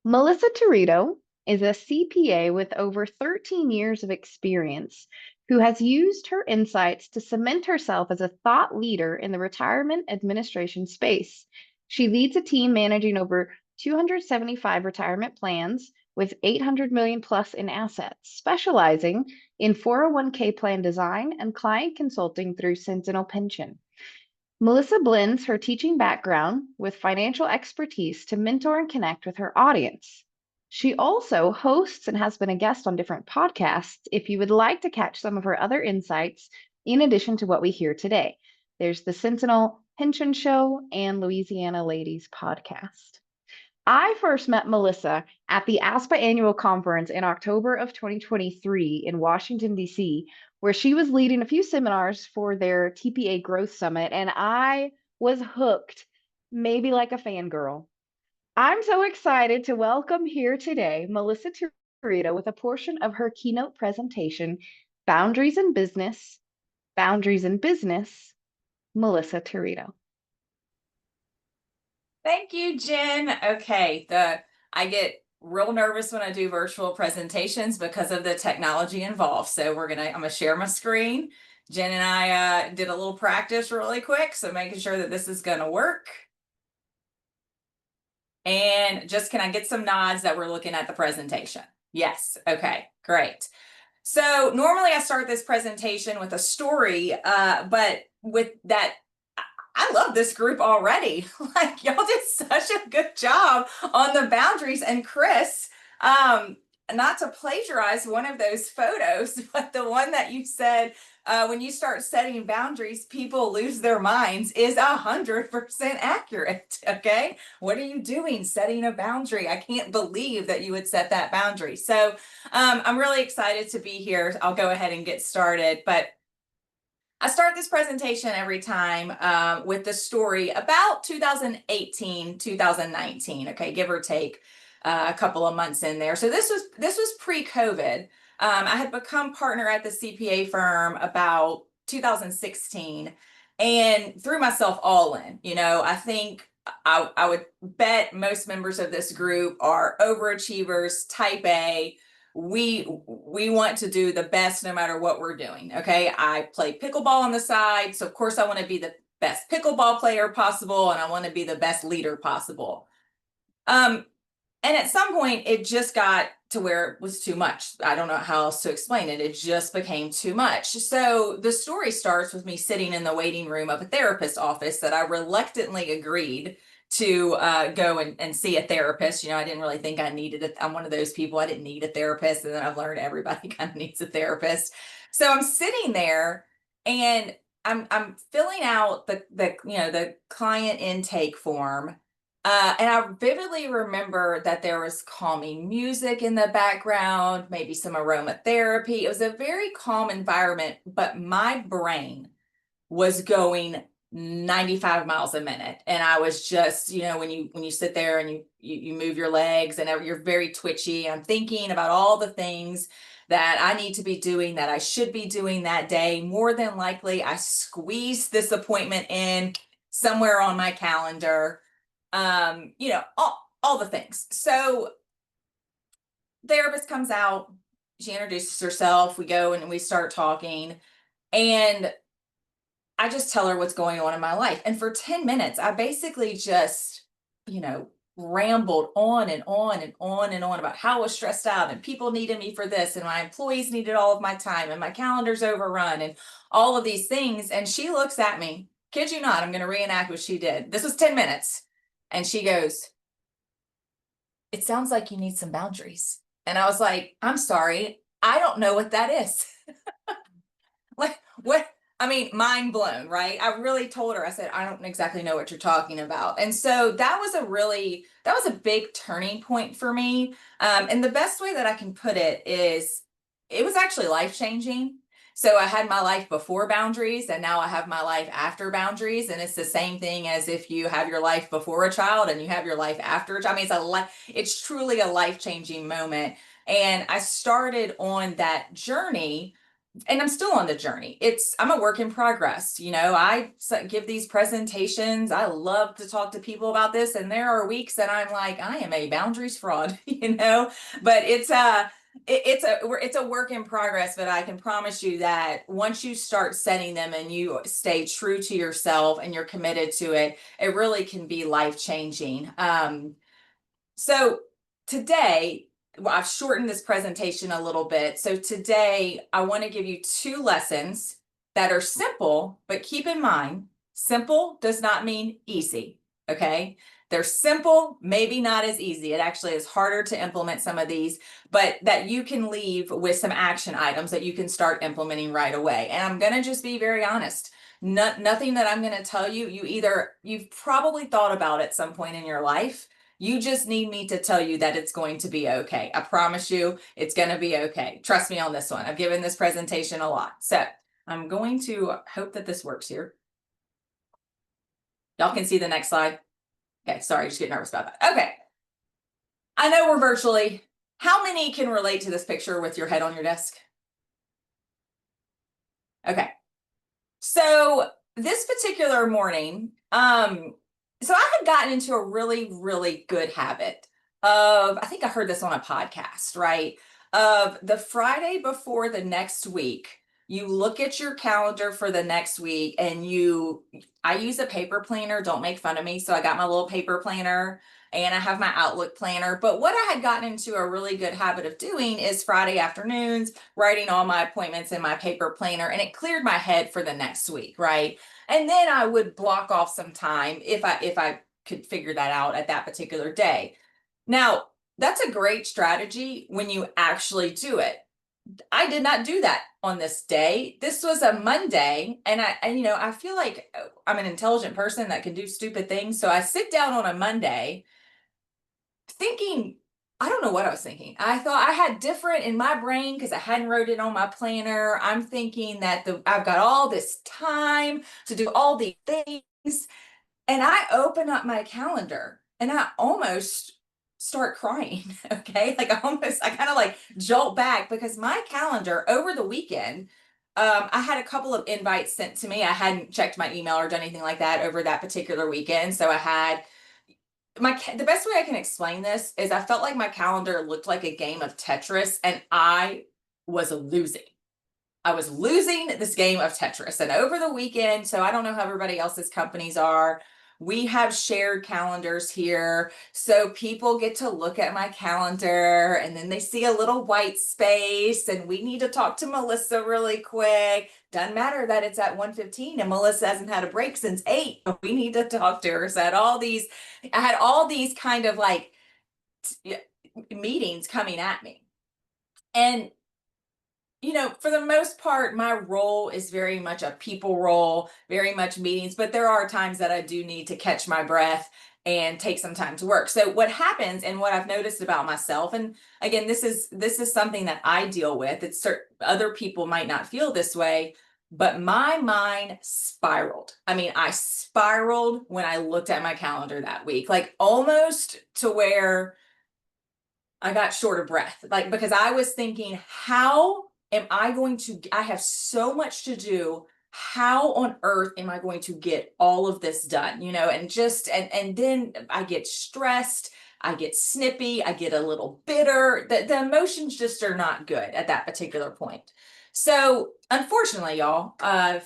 Melissa Terito is a CPA with over 13 years of experience who has used her insights to cement herself as a thought leader in the retirement administration space. She leads a team managing over 275 retirement plans with 800 million plus in assets, specializing in 401k plan design and client consulting through Sentinel Pension. Melissa blends her teaching background with financial expertise to mentor and connect with her audience. She also hosts and has been a guest on different podcasts if you would like to catch some of her other insights in addition to what we hear today. There's the Sentinel Pension Show and Louisiana Ladies podcast. I first met Melissa at the ASPA annual conference in October of 2023 in Washington, D.C., where she was leading a few seminars for their TPA Growth Summit, and I was hooked, maybe like a fangirl. I'm so excited to welcome here today Melissa Terito with a portion of her keynote presentation, Boundaries in Business, Boundaries in Business, Melissa Terito. Thank you, Jen. Okay, I get real nervous when I do virtual presentations because of the technology involved. So I'm gonna share my screen. Jen and I did a little practice really quick, so making sure that this is gonna work. And just can I get some nods that we're looking at the presentation? Yes. Okay, great. So normally I start this presentation with a story, but with that, I love this group already. Like y'all did such a good job on the boundaries. And Chris, not to plagiarize one of those photos, but the one that you said when you start setting boundaries, people lose their minds is 100% accurate. Okay, what are you doing setting a boundary? I can't believe that you would set that boundary. So I'm really excited to be here. I'll go ahead and get started, but I start this presentation every time with the story about 2018, 2019, okay, give or take a couple of months in there. So this was pre-COVID. I had become partner at the CPA firm about 2016 and threw myself all in. I think I would bet most members of this group are overachievers, type A. We want to do the best no matter what we're doing. Okay, I play pickleball on the side, so of course I want to be the best pickleball player possible, and I want to be the best leader possible. And at some point it just got to where it was too much. I don't know how else to explain it. It just became too much. So the story starts with me sitting in the waiting room of a therapist's office that I reluctantly agreed to go and see a therapist. I didn't really think I needed it. I'm one of those people, I didn't need a therapist. And then I've learned everybody kind of needs a therapist. So I'm sitting there and I'm filling out the client intake form. And I vividly remember that there was calming music in the background, maybe some aromatherapy. It was a very calm environment, but my brain was going 95 miles a minute. And I was just, when you sit there and you move your legs and you're very twitchy, I'm thinking about all the things that I need to be doing, that I should be doing that day. More than likely, I squeezed this appointment in somewhere on my calendar. All the things. So therapist comes out, she introduces herself, we go and we start talking, and I just tell her what's going on in my life. And for 10 minutes, I basically just, rambled on and on and on and on about how I was stressed out and people needed me for this and my employees needed all of my time and my calendar's overrun and all of these things. And she looks at me, kid you not, I'm going to reenact what she did. This was 10 minutes. And she goes, "It sounds like you need some boundaries." And I was like, "I'm sorry, I don't know what that is." Like, what? I mean, mind blown, right? I really told her, I said, "I don't exactly know what you're talking about." And so that was a big turning point for me. And the best way that I can put it is it was actually life changing. So I had my life before boundaries and now I have my life after boundaries. And it's the same thing as if you have your life before a child and you have your life after a child. I mean, it's truly a life changing moment. And I started on that journey and I'm still on the journey. I'm a work in progress. I give these presentations. I love to talk to people about this. And there are weeks that I'm like, I am a boundaries fraud, but it's a work in progress, but I can promise you that once you start setting them and you stay true to yourself and you're committed to it, it really can be life changing. So today, well, I've shortened this presentation a little bit. So today I want to give you two lessons that are simple, but keep in mind, simple does not mean easy. Okay. They're simple, maybe not as easy. It actually is harder to implement some of these, but that you can leave with some action items that you can start implementing right away. And I'm going to just be very honest. Nothing that I'm going to tell you, you've probably thought about at some point in your life. You just need me to tell you that it's going to be okay. I promise you it's going to be okay. Trust me on this one. I've given this presentation a lot. So I'm going to hope that this works here. Y'all can see the next slide. Okay, sorry, just get nervous about that. Okay. I know we're virtually. How many can relate to this picture with your head on your desk? Okay. So this particular morning, so I had gotten into a really, really good habit of, I think I heard this on a podcast, right? Of the Friday before the next week, you look at your calendar for the next week and I use a paper planner. Don't make fun of me. So I got my little paper planner and I have my Outlook planner. But what I had gotten into a really good habit of doing is Friday afternoons, writing all my appointments in my paper planner, and it cleared my head for the next week, right? And then I would block off some time if I could figure that out at that particular day. Now, that's a great strategy when you actually do it. I did not do that on this day. This was a Monday, and I feel like I'm an intelligent person that can do stupid things. So I sit down on a Monday thinking, I don't know what I was thinking. I thought I had different in my brain because I hadn't wrote it on my planner. I'm thinking that I've got all this time to do all these things. And I open up my calendar and I almost start crying. Okay. Like I kind of like jolt back because my calendar over the weekend, I had a couple of invites sent to me. I hadn't checked my email or done anything like that over that particular weekend. So I had the best way I can explain this is I felt like my calendar looked like a game of Tetris and I was losing. I was losing this game of Tetris. And over the weekend, so I don't know how everybody else's companies are. We have shared calendars here. So people get to look at my calendar and then they see a little white space and we need to talk to Melissa really quick. Doesn't matter that it's at 1:15 and Melissa hasn't had a break since 8. We need to talk to her. So I had all these kind of like meetings coming at me. And for the most part, my role is very much a people role, very much meetings, but there are times that I do need to catch my breath and take some time to work. So what happens and what I've noticed about myself, and again, this is something that I deal with. It's other people might not feel this way, but my mind spiraled. I mean, I spiraled when I looked at my calendar that week, like almost to where I got short of breath, like because I was thinking, how am I going to, I have so much to do. How on earth am I going to get all of this done? And then I get stressed, I get snippy, I get a little bitter. The emotions just are not good at that particular point. So unfortunately, y'all,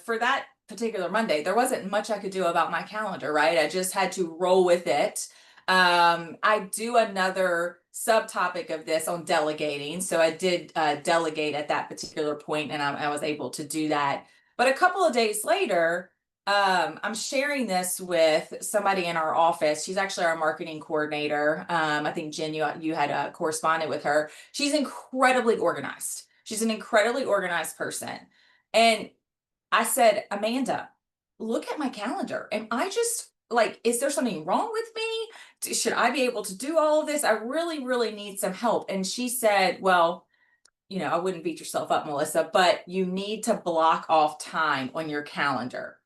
for that particular Monday, there wasn't much I could do about my calendar, right? I just had to roll with it. I do another subtopic of this on delegating. So I did delegate at that particular point and I was able to do that. But a couple of days later, I'm sharing this with somebody in our office. She's actually our marketing coordinator. I think Jen, you had corresponded with her. She's incredibly organized. She's an incredibly organized person. And I said, Amanda, look at my calendar. Am I just like, is there something wrong with me? Should I be able to do all of this? I really, really need some help. And she said, well, I wouldn't beat yourself up, Melissa, but you need to block off time on your calendar.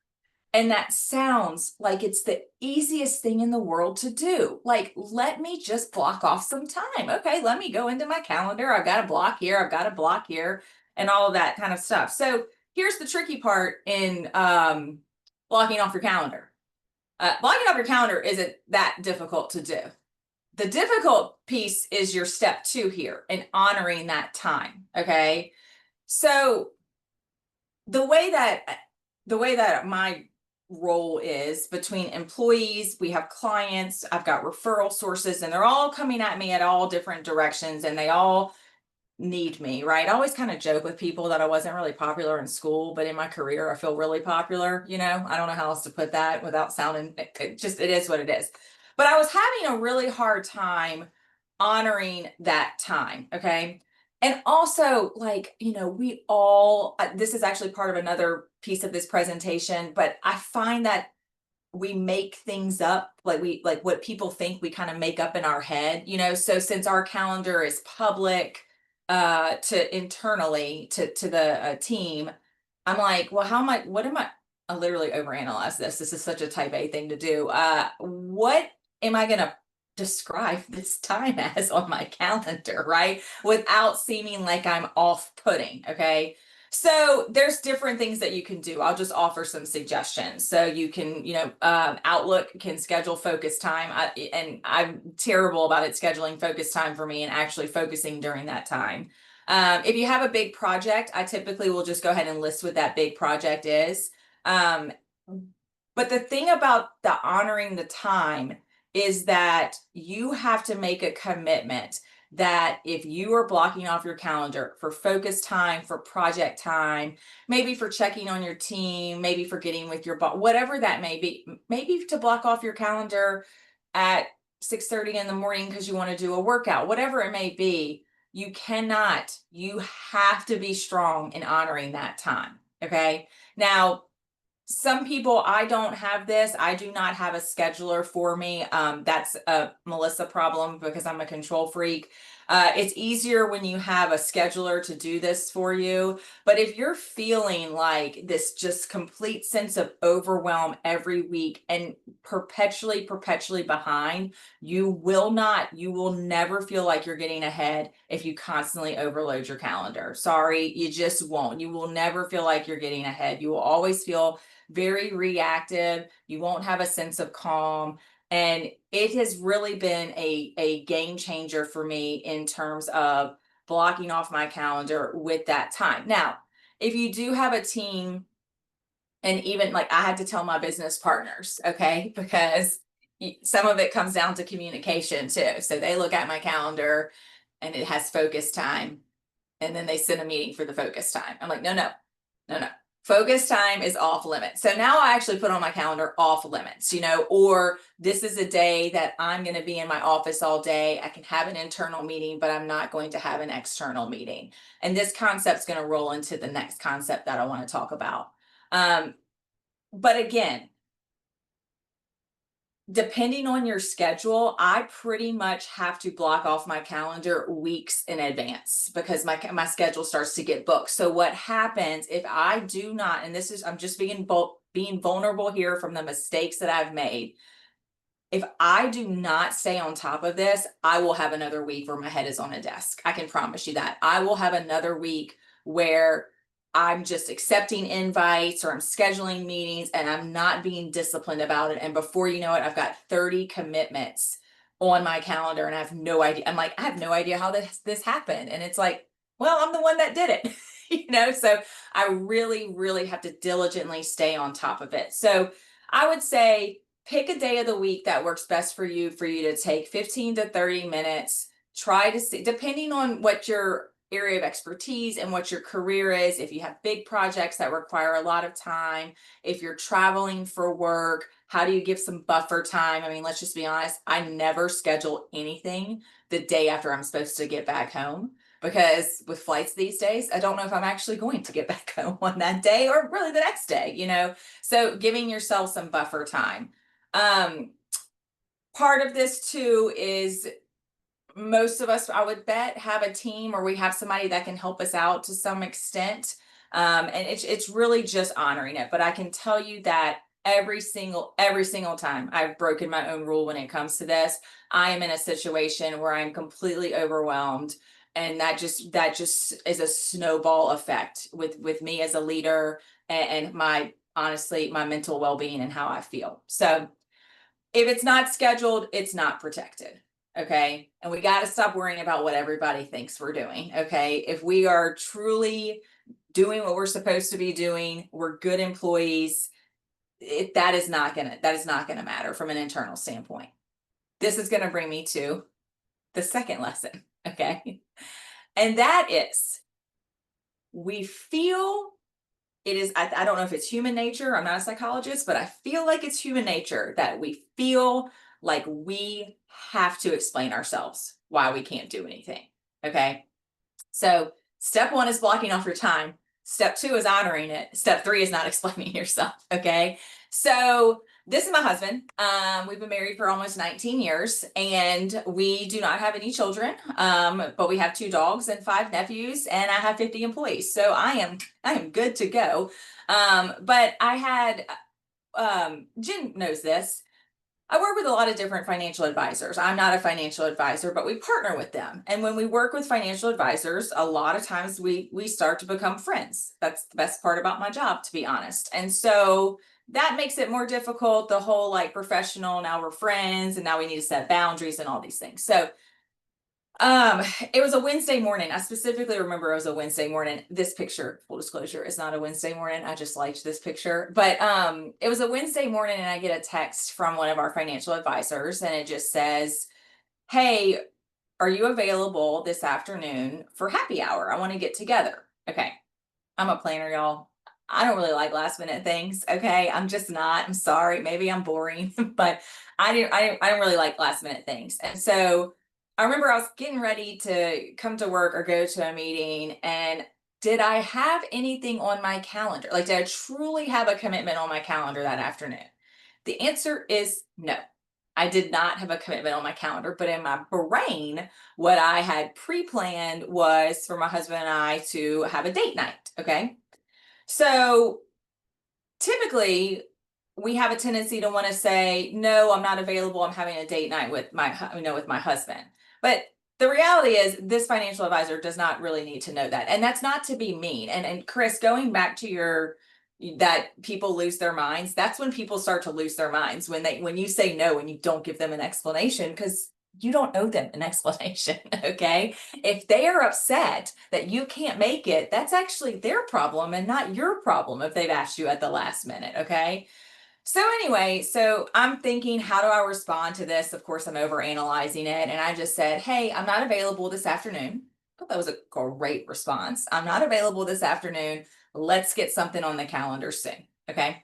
And that sounds like it's the easiest thing in the world to do. Like, let me just block off some time. Okay, let me go into my calendar. I've got a block here. I've got a block here. and all of that kind of stuff. So here's the tricky part in blocking off your calendar. Blocking off your calendar isn't that difficult to do. The difficult piece is your step 2 here in honoring that time. Okay. So the way that my role is between employees, we have clients, I've got referral sources, and they're all coming at me at all different directions, and they all need me, right? I always kind of joke with people that I wasn't really popular in school, but in my career, I feel really popular. I don't know how else to put that without sounding, it is what it is. But I was having a really hard time honoring that time. Okay. And also, like, we all, this is actually part of another piece of this presentation, but I find that we make things up, like what people think we kind of make up in our head, so since our calendar is public to internally to the team, I'm like, well, what am I literally overanalyze this is such a type A thing to do. What am I going to describe this time as on my calendar, right, without seeming like I'm off-putting? Okay. So there's different things that you can do. I'll just offer some suggestions. So you can, Outlook can schedule focus time. And I'm terrible about it scheduling focus time for me and actually focusing during that time. If you have a big project, I typically will just go ahead and list what that big project is. Um, but the thing about the honoring the time is that you have to make a commitment that if you are blocking off your calendar for focus time, for project time, maybe for checking on your team, maybe for getting with your boss, whatever that may be, maybe to block off your calendar at 6:30 in the morning because you want to do a workout, whatever it may be, you have to be strong in honoring that time. Okay. Now, some people, I don't have this. I do not have a scheduler for me. That's a Melissa problem because I'm a control freak. It's easier when you have a scheduler to do this for you. But if you're feeling like this just complete sense of overwhelm every week and perpetually behind, you will never feel like you're getting ahead if you constantly overload your calendar. Sorry, you just won't. You will never feel like you're getting ahead. You will always feel very reactive. You won't have a sense of calm. And it has really been a game changer for me in terms of blocking off my calendar with that time. Now, if you do have a team, and even like I had to tell my business partners, okay, because some of it comes down to communication too. So they look at my calendar and it has focus time, and then they send a meeting for the focus time. I'm like, no. Focus time is off limits. So now I actually put on my calendar off limits, or this is a day that I'm going to be in my office all day. I can have an internal meeting, but I'm not going to have an external meeting. And this concept's going to roll into the next concept that I want to talk about. But again, depending on your schedule, I pretty much have to block off my calendar weeks in advance because my schedule starts to get booked. So what happens if I do not, and I'm just being vulnerable here from the mistakes that I've made. If I do not stay on top of this, I will have another week where my head is on a desk. I can promise you that. I will have another week where I'm just accepting invites or I'm scheduling meetings and I'm not being disciplined about it. And before you know it, I've got 30 commitments on my calendar and I have no idea. I'm like, I have no idea how this happened. And it's like, well, I'm the one that did it. So I really, really have to diligently stay on top of it. So I would say pick a day of the week that works best for you to take 15 to 30 minutes. Try to see, depending on what your area of expertise and what your career is, if you have big projects that require a lot of time, if you're traveling for work, how do you give some buffer time? I mean, let's just be honest, I never schedule anything the day after I'm supposed to get back home, because with flights these days, I don't know if I'm actually going to get back home on that day or really the next day. So giving yourself some buffer time. Part of this too is most of us, I would bet, have a team or we have somebody that can help us out to some extent. And it's really just honoring it. But I can tell you that every single time I've broken my own rule when it comes to this, I am in a situation where I'm completely overwhelmed And that just is a snowball effect with me as a leader, and my honestly my mental well-being and how I feel. So if it's not scheduled, it's not protected. Okay. And we got to stop worrying about what everybody thinks we're doing. Okay. If we are truly doing what we're supposed to be doing, we're good employees. That is not gonna matter from an internal standpoint. This is gonna bring me to the second lesson. Okay. And that is, we feel it is, I don't know if it's human nature, I'm not a psychologist, but I feel like it's human nature that we feel like we have to explain ourselves why we can't do anything. Okay. So step one is blocking off your time. Step two is honoring it. Step three is not explaining yourself. Okay. So this is my husband. We've been married for almost 19 years and we do not have any children. But we have 2 dogs and 5 nephews and I have 50 employees. So I am good to go. But I had, Jen knows this. I work with a lot of different financial advisors. I'm not a financial advisor, but we partner with them. And when we work with financial advisors, a lot of times we start to become friends. That's the best part about my job, to be honest. And so that makes it more difficult. The whole like professional, now we're friends and now we need to set boundaries and all these things. So um, it was a Wednesday morning. I specifically remember it was a Wednesday morning. This picture, full disclosure, is not a Wednesday morning. I just liked this picture. But it was a Wednesday morning and I get a text from one of our financial advisors and it just says, "Hey, are you available this afternoon for happy hour? I want to get together." Okay. I'm a planner, y'all. I don't really like last minute things. Okay. I'm just not. I'm sorry. Maybe I'm boring, but I don't really like last minute things. And so I remember I was getting ready to come to work or go to a meeting. And did I have anything on my calendar? Like, did I truly have a commitment on my calendar that afternoon? The answer is no. I did not have a commitment on my calendar, but in my brain, what I had pre planned was for my husband and I to have a date night. Okay. So typically, we have a tendency to want to say, "No, I'm not available. I'm having a date night with with my husband." But the reality is, this financial advisor does not really need to know that, and that's not to be mean. And Chris, going back to your that people lose their minds. That's when people start to lose their minds when you say no and you don't give them an explanation because you don't owe them an explanation. Okay. If they are upset that you can't make it, that's actually their problem and not your problem if they've asked you at the last minute. Okay. So anyway, so I'm thinking, how do I respond to this? Of course, I'm over analyzing it. And I just said, "Hey, I'm not available this afternoon." I thought that was a great response. "I'm not available this afternoon. Let's get something on the calendar soon." Okay.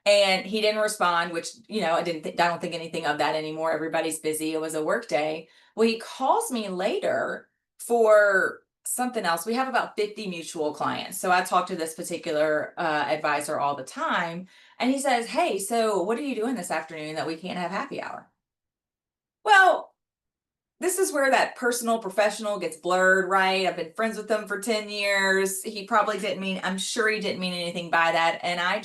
And he didn't respond, which, I don't think anything of that anymore. Everybody's busy. It was a work day. Well, he calls me later for something else. We have about 50 mutual clients. So I talk to this particular advisor all the time. And he says, "Hey, so what are you doing this afternoon that we can't have happy hour?" Well, this is where that personal professional gets blurred, right? I've been friends with him for 10 years. I'm sure he didn't mean anything by that. And I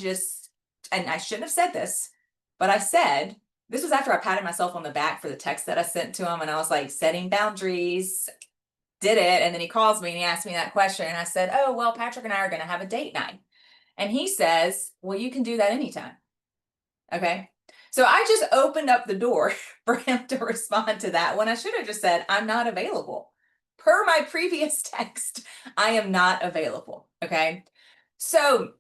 shouldn't have said this, but I said, this was after I patted myself on the back for the text that I sent to him. And I was like, setting boundaries, did it. And then he calls me and he asked me that question. And I said, "Oh, well, Patrick and I are going to have a date night." And he says, "Well, you can do that anytime." Okay. So I just opened up the door for him to respond to that when I should have just said, "I'm not available." Per my previous text, I am not available. Okay. So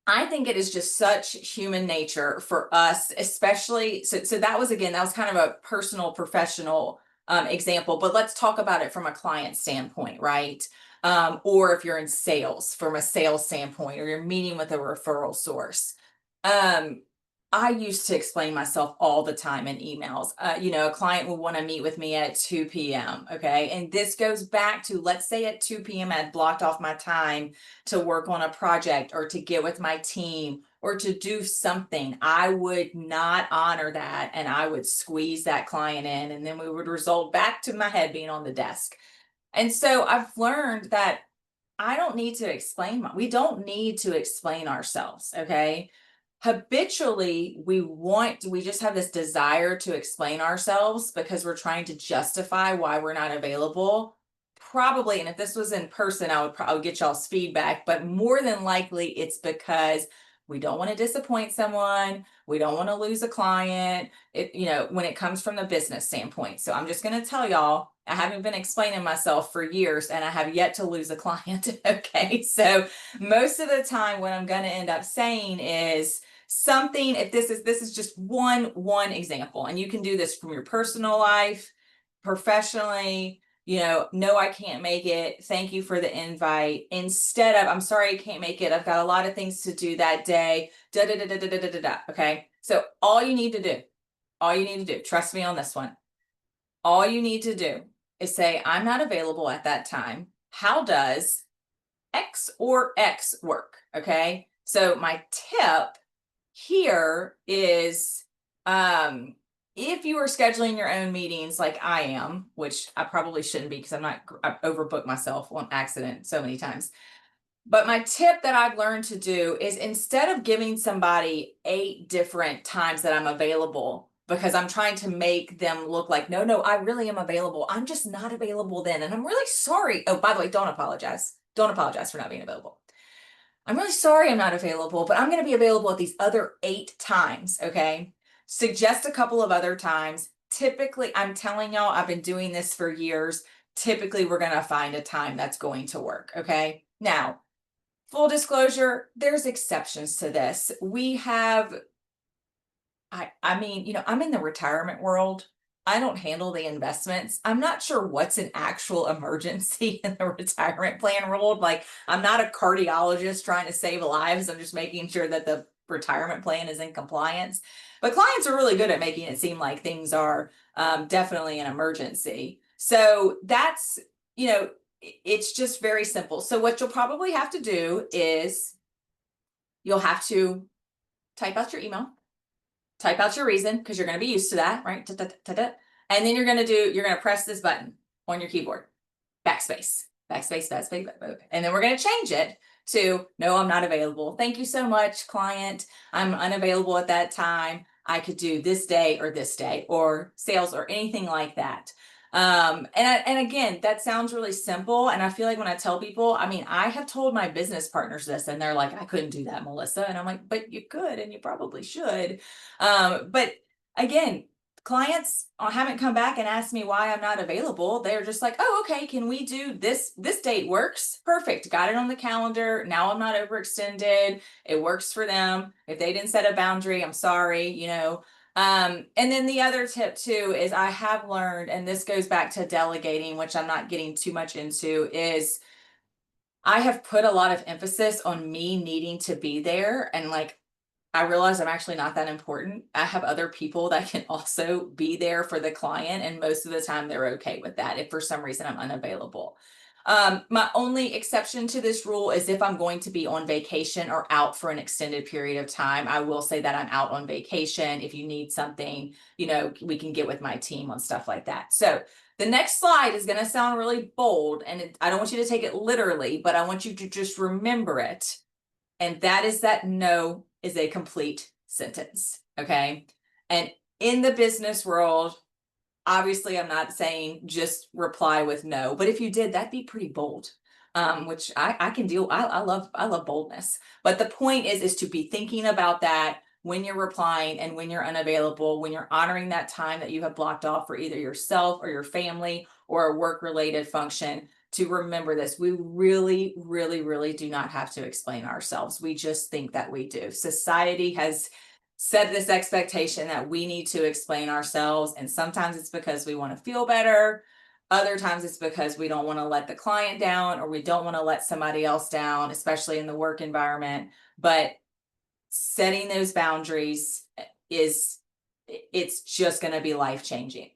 I think it is just such human nature for us, especially. So that was kind of a personal, professional example, but let's talk about it from a client standpoint, right? Or if you're in sales, from a sales standpoint, or you're meeting with a referral source. Um, I used to explain myself all the time in emails. A client would want to meet with me at 2 p.m. Okay. And this goes back to, let's say at 2 p.m. I had blocked off my time to work on a project or to get with my team or to do something. I would not honor that. And I would squeeze that client in. And then we would result back to my head being on the desk. And so I've learned that we don't need to explain ourselves. Okay. Habitually, we just have this desire to explain ourselves because we're trying to justify why we're not available. probably, and if this was in person, I would get y'all's feedback, but more than likely it's because we don't want to disappoint someone. We don't want to lose a client. When it comes from the business standpoint. So I'm just going to tell y'all, I haven't been explaining myself for years and I have yet to lose a client. Okay. So most of the time what I'm going to end up saying is something, if this is just one example, and you can do this from your personal life, professionally, no, I can't make it. Thank you for the invite. Instead of, I'm sorry I can't make it. I've got a lot of things to do that day. Da da da da da da da da. Okay. So all you need to do, trust me on this one. All you need to do is say, I'm not available at that time. How does X or X work? Okay. So my tip here is, if you are scheduling your own meetings like I am, which I probably shouldn't be because I've overbooked myself on accident so many times. But my tip that I've learned to do is, instead of giving somebody 8 different times that I'm available, because I'm trying to make them look like, no, I really am available. I'm just not available then. And I'm really sorry. Oh, by the way, don't apologize. Don't apologize for not being available. I'm really sorry I'm not available, but I'm going to be available at these other 8 times. Okay. Suggest a couple of other times. Typically, I'm telling y'all, I've been doing this for years. Typically, we're going to find a time that's going to work. Okay. Now, full disclosure, there's exceptions to this. We have, I mean, I'm in the retirement world. I don't handle the investments. I'm not sure what's an actual emergency in the retirement plan world. Like, I'm not a cardiologist trying to save lives. I'm just making sure that the retirement plan is in compliance. But clients are really good at making it seem like things are definitely an emergency. So that's, it's just very simple. So what you'll probably have to do is you'll have to type out your email, type out your reason, because you're going to be used to that, right? And then you're going to press this button on your keyboard, backspace, backspace, backspace, backspace. And then we're going to change it to, no, I'm not available. Thank you so much, client. I'm unavailable at that time. I could do this day, or sales, or anything like that. And again, that sounds really simple. And I feel like when I tell people, I mean, I have told my business partners this and they're like, I couldn't do that, Melissa. And I'm like, but you could, and you probably should. But again, clients haven't come back and asked me why I'm not available. They're just like, oh, okay, can we do this? This date works. Perfect. Got it on the calendar. Now I'm not overextended. It works for them. If they didn't set a boundary, I'm sorry, and then the other tip too is, I have learned, and this goes back to delegating, which I'm not getting too much into, is I have put a lot of emphasis on me needing to be there. And like, I realize I'm actually not that important. I have other people that can also be there for the client. And most of the time they're okay with that if for some reason I'm unavailable. My only exception to this rule is if I'm going to be on vacation or out for an extended period of time. I will say that I'm out on vacation. If you need something, we can get with my team on stuff like that. So the next slide is going to sound really bold, and I don't want you to take it literally, but I want you to just remember it. And that is that no is a complete sentence. Okay. And in the business world, obviously, I'm not saying just reply with no, but if you did, that'd be pretty bold, which I can deal. I love boldness. But the point is to be thinking about that when you're replying and when you're unavailable, when you're honoring that time that you have blocked off for either yourself or your family or a work-related function. To remember this, we really, really, really do not have to explain ourselves. We just think that we do. Society has set this expectation that we need to explain ourselves. And sometimes it's because we want to feel better. Other times it's because we don't want to let the client down, or we don't want to let somebody else down, especially in the work environment. But setting those boundaries it's just going to be life-changing.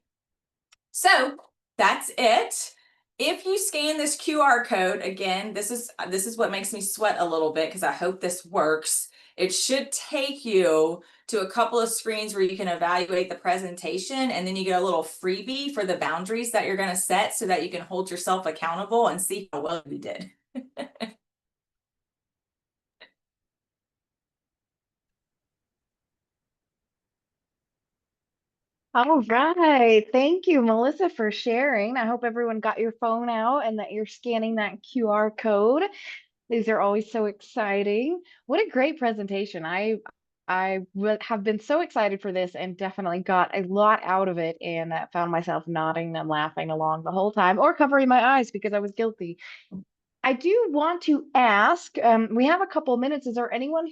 So that's it. If you scan this QR code, again, this is what makes me sweat a little bit, because I hope this works. It should take you to a couple of screens where you can evaluate the presentation, and then you get a little freebie for the boundaries that you're going to set so that you can hold yourself accountable and see how well you did. All right. Thank you, Melissa, for sharing. I hope everyone got your phone out and that you're scanning that QR code. These are always so exciting. What a great presentation. Have been so excited for this and definitely got a lot out of it and found myself nodding and laughing along the whole time or covering my eyes because I was guilty. I do want to ask, we have a couple minutes. Is there anyone